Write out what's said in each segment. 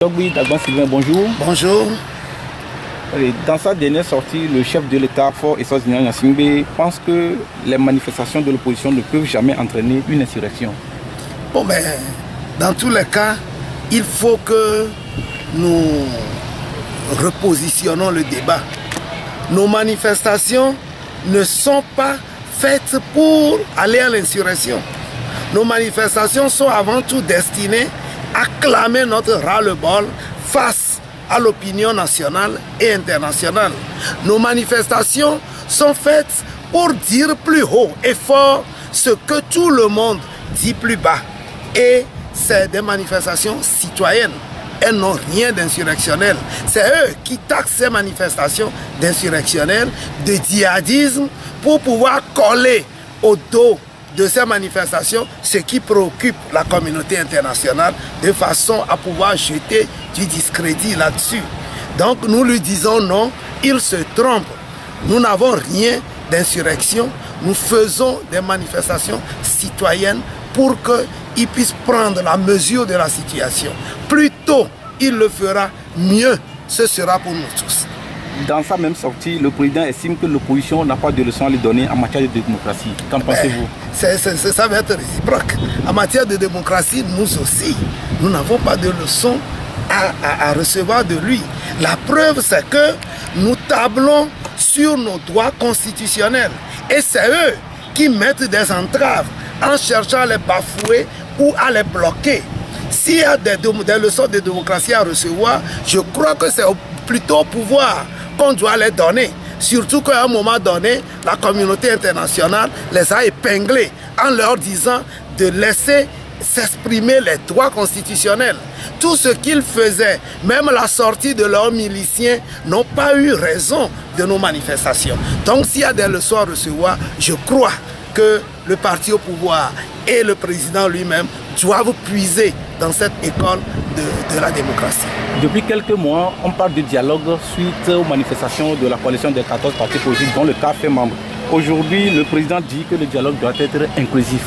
Oui, Dagban Sylvain, bonjour. Bonjour. Dans sa dernière sortie, le chef de l'État, Faure Eswatini Gnassingbé, pense que les manifestations de l'opposition ne peuvent jamais entraîner une insurrection. Bon, mais dans tous les cas, il faut que nous repositionnons le débat. Nos manifestations ne sont pas faites pour aller à l'insurrection. Nos manifestations sont avant tout destinées à clamer notre ras-le-bol face à l'opinion nationale et internationale. Nos manifestations sont faites pour dire plus haut et fort ce que tout le monde dit plus bas. Et c'est des manifestations citoyennes. Elles n'ont rien d'insurrectionnel. C'est eux qui taxent ces manifestations d'insurrectionnel, de djihadisme, pour pouvoir coller au dos de ces manifestations ce qui préoccupe la communauté internationale de façon à pouvoir jeter du discrédit là-dessus. Donc nous lui disons non, il se trompe. Nous n'avons rien d'insurrection. Nous faisons des manifestations citoyennes pour qu'il puisse prendre la mesure de la situation. Plus tôt il le fera, mieux ce sera pour nous tous. Dans sa même sortie, le président estime que l'opposition n'a pas de leçons à lui donner en matière de démocratie. Qu'en pensez-vous? Ça va être réciproque. En matière de démocratie, nous aussi, nous n'avons pas de leçons à recevoir de lui. La preuve, c'est que nous tablons sur nos droits constitutionnels. Et c'est eux qui mettent des entraves en cherchant à les bafouer ou à les bloquer. S'il y a des leçons de démocratie à recevoir, je crois que c'est plutôt au pouvoir qu'on doit les donner. Surtout qu'à un moment donné, la communauté internationale les a épinglés en leur disant de laisser s'exprimer les droits constitutionnels. Tout ce qu'ils faisaient, même la sortie de leurs miliciens, n'ont pas eu raison de nos manifestations. Donc s'il y a des leçons à recevoir, je crois que le parti au pouvoir et le président lui-même doivent puiser dans cette école de la démocratie. Depuis quelques mois, on parle de dialogue suite aux manifestations de la coalition des 14 partis politiques dont le CAF fait membre. Aujourd'hui, le président dit que le dialogue doit être inclusif.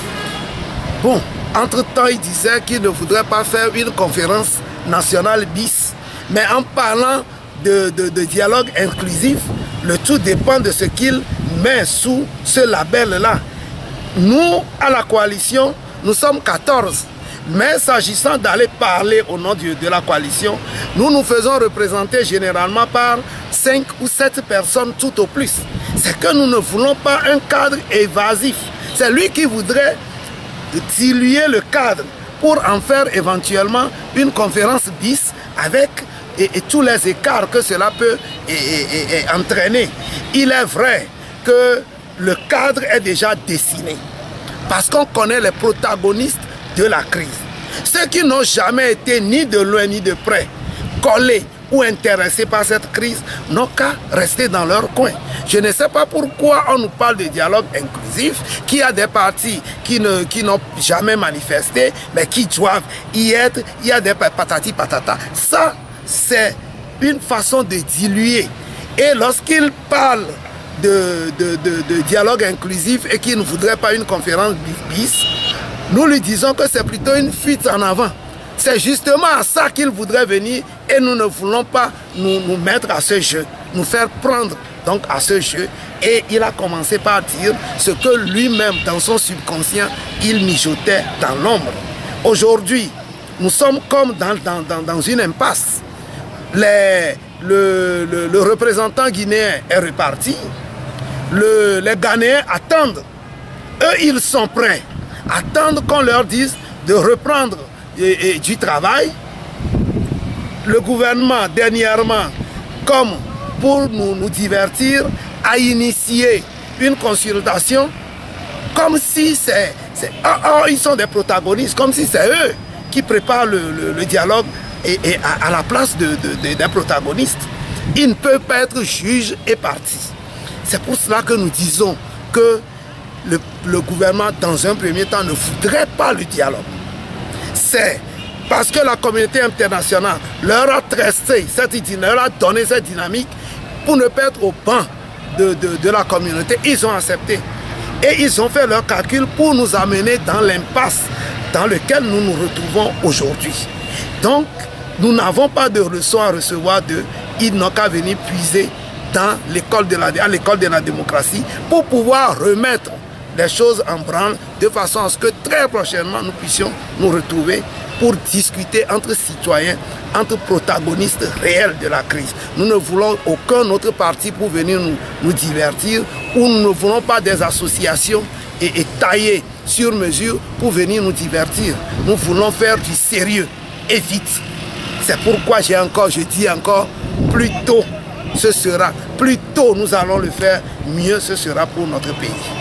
Bon, entre-temps, il disait qu'il ne voudrait pas faire une conférence nationale bis. Mais en parlant de dialogue inclusif, le tout dépend de ce qu'il met sous ce label-là. Nous, à la coalition, nous sommes 14. Mais s'agissant d'aller parler au nom de la coalition, nous nous faisons représenter généralement par 5 ou 7 personnes tout au plus. C'est que nous ne voulons pas un cadre évasif. C'est lui qui voudrait diluer le cadre pour en faire éventuellement une conférence bis avec et tous les écarts que cela peut entraîner. Il est vrai que le cadre est déjà dessiné parce qu'on connaît les protagonistes de la crise. Ceux qui n'ont jamais été ni de loin ni de près collés ou intéressés par cette crise n'ont qu'à rester dans leur coin. Je ne sais pas pourquoi on nous parle de dialogue inclusif, qu'il y a des partis qui n'ont jamais manifesté, mais qui doivent y être. Il y a des patati patata. Ça, c'est une façon de diluer. Et lorsqu'ils parlent de dialogue inclusif et qu'il ne voudrait pas une conférence bis, nous lui disons que c'est plutôt une fuite en avant. C'est justement à ça qu'il voudrait venir et nous ne voulons pas nous mettre à ce jeu, nous faire prendre donc à ce jeu. Et il a commencé par dire ce que lui-même, dans son subconscient, il mijotait dans l'ombre. Aujourd'hui, nous sommes comme dans une impasse. Le représentant guinéen est reparti. Les Ghanéens attendent. Eux, ils sont prêts. Attendent qu'on leur dise de reprendre du travail. Le gouvernement, dernièrement, comme pour nous divertir, a initié une consultation comme si ils sont des protagonistes, comme si c'est eux qui préparent le dialogue et à la place des protagonistes. Ils ne peuvent pas être juges et partis. C'est pour cela que nous disons que le gouvernement, dans un premier temps, ne voudrait pas le dialogue. C'est parce que la communauté internationale leur a tressé leur a donné cette dynamique pour ne pas être au banc de la communauté. Ils ont accepté. Et ils ont fait leur calcul pour nous amener dans l'impasse dans laquelle nous nous retrouvons aujourd'hui. Donc, Nous n'avons pas de leçons à recevoir d'eux. Ils n'ont qu'à venir puiser dans l'école de la démocratie pour pouvoir remettre les choses en branle de façon à ce que très prochainement nous puissions nous retrouver pour discuter entre citoyens, entre protagonistes réels de la crise. Nous ne voulons aucun autre parti pour venir nous divertir, ou nous ne voulons pas des associations et taillées sur mesure pour venir nous divertir. Nous voulons faire du sérieux et vite. C'est pourquoi je dis encore, plus tôt ce sera, plus tôt nous allons le faire, mieux ce sera pour notre pays.